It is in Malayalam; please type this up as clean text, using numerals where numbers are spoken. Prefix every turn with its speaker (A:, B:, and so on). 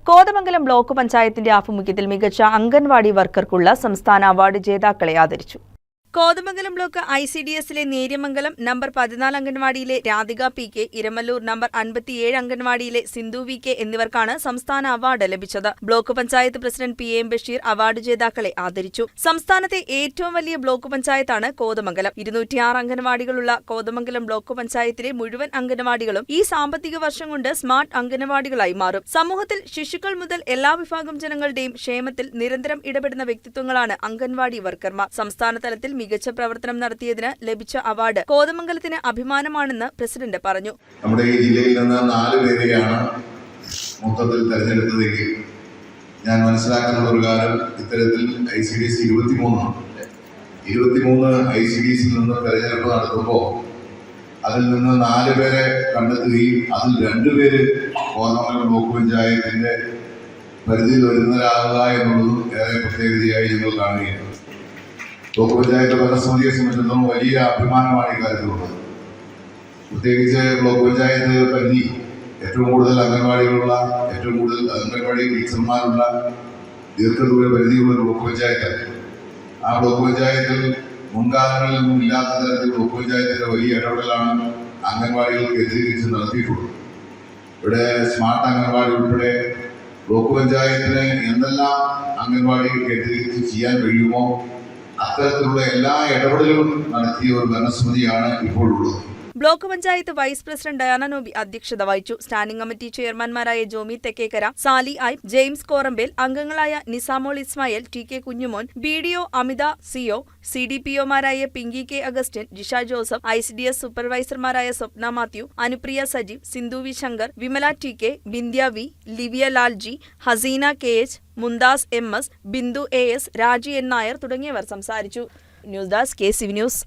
A: കോതമംഗലം ബ്ലോക്ക് പഞ്ചായത്തിന്റെ ആഭിമുഖ്യത്തിൽ മികച്ച അംഗൻവാടി വർക്കർക്കുള്ള സംസ്ഥാന അവാർഡ് ജേതാക്കളെ ആദരിച്ചു. കോതമംഗലം ബ്ലോക്ക് ICDSലെ നേര്യമംഗലം നമ്പർ 14 അംഗൻവാടിയിലെ രാധിക PK, ഇരമല്ലൂർ നമ്പർ 57 അംഗൻവാടിയിലെ സിന്ധു VK എന്നിവർക്കാണ് സംസ്ഥാന അവാർഡ് ലഭിച്ചത്. Block panchayat president PM Basheer award ജേതാക്കളെ ആദരിച്ചു. സംസ്ഥാനത്തെ ഏറ്റവും വലിയ ബ്ലോക്ക് പഞ്ചായത്താണ് കോതമംഗലം. 206 അംഗൻവാടികളുള്ള കോതമംഗലം ബ്ലോക്ക് പഞ്ചായത്തിലെ മുഴുവൻ അംഗൻവാടികളും ഈ സാമ്പത്തിക വർഷം കൊണ്ട് സ്മാർട്ട് അംഗൻവാടികളായി മാറും. സമൂഹത്തിൽ ശിശുക്കൾ മുതൽ എല്ലാ വിഭാഗം ജനങ്ങളുടെയും ക്ഷേമത്തിൽ നിരന്തരം ഇടപെടുന്ന വ്യക്തിത്വങ്ങളാണ് അംഗൻവാടി വർക്കർമാർ. സംസ്ഥാന തലത്തിൽ മികച്ച പ്രവർത്തനം നടത്തിയതിന് ലഭിച്ച അവാർഡ് കോതമംഗലത്തിന് അഭിമാനമാണെന്ന് പ്രസിഡന്റ് പറഞ്ഞു.
B: നമ്മുടെ ഈ ജില്ലയിൽ നിന്ന് 4 പേരെയാണ് മൊത്തത്തിൽ തെരഞ്ഞെടുത്തതെങ്കിൽ ഞാൻ മനസ്സിലാക്കുന്ന പ്രകാരം ഇത്തരത്തിൽ ICDS 23 ICDSിൽ നിന്ന് തെരഞ്ഞെടുപ്പ് നടത്തുമ്പോൾ അതിൽ നിന്ന് 4 പേരെ കണ്ടെത്തുകയും അതിൽ 2 പേര് കോതമംഗലം ബ്ലോക്ക് പഞ്ചായത്തിന്റെ പരിധിയിൽ വരുന്നവരാകുക എന്നുള്ളതും ഏറെ പ്രത്യേകതയായി ഞങ്ങൾ കാണുകയാണ്. ബ്ലോക്ക് പഞ്ചായത്ത് ഭരണസമിതിയെ സംബന്ധിച്ചിടത്തോളം വലിയ അഭിമാനമാണ് ഇക്കാര്യത്തിലുള്ളത്. പ്രത്യേകിച്ച് ബ്ലോക്ക് പഞ്ചായത്ത് പരിധി ഏറ്റവും കൂടുതൽ അംഗൻവാടികളുള്ള, ഏറ്റവും കൂടുതൽ അംഗൻവാടി ടീച്ചർമാരുള്ള ദീർഘദൂര പരിധിയുള്ള ബ്ലോക്ക് പഞ്ചായത്ത്. ആ ബ്ലോക്ക് പഞ്ചായത്തിൽ മുൻകാലങ്ങളിൽ നിന്നും ഇല്ലാത്ത തരത്തിൽ ബ്ലോക്ക് പഞ്ചായത്തിന്റെ വലിയ ഇടപെടലാണ് അംഗൻവാടികൾ കേന്ദ്രീകരിച്ച് നടത്തിയിട്ടുള്ളത്. ഇവിടെ സ്മാർട്ട് അംഗൻവാടി ഉൾപ്പെടെ ബ്ലോക്ക് പഞ്ചായത്തിന് എന്തെല്ലാം അംഗൻവാടി കേന്ദ്രീകരിച്ച് ചെയ്യാൻ കഴിയുമോ അത്തരത്തിലുള്ള എല്ലാ ഇടപെടലുകളും നടത്തിയ ഒരു ഭരണസമിതിയാണ് ഇപ്പോഴുള്ളത്.
A: Block panchayat vice president Diana Nobi അധ്യക്ഷത വഹിച്ചു. സ്റ്റാൻഡിംഗ് കമ്മിറ്റി ചെയർമാൻമാരായ ജോമി തെക്കേക്കര, സാലി ഐബ്, ജെയിംസ് കോറമ്പേൽ, അംഗങ്ങളായ Nisamol Ismail, TK Kunjumon, BDO Amitha, CO, CDPOമാരായ പിങ്കി K അഗസ്റ്റിൻ, ജിഷ ജോസഫ്, ICDS സൂപ്പർവൈസർമാരായ Swapna Mathew, Anupriya Sajeev, Sindhu V Shankar, Vimala TK, Bindhya V, Livia Lalji, Haseena KH, Mumtaz MS, Bindu AS, Raji N Nair തുടങ്ങിയവർ സംസാരിച്ചു. News desk KCV news.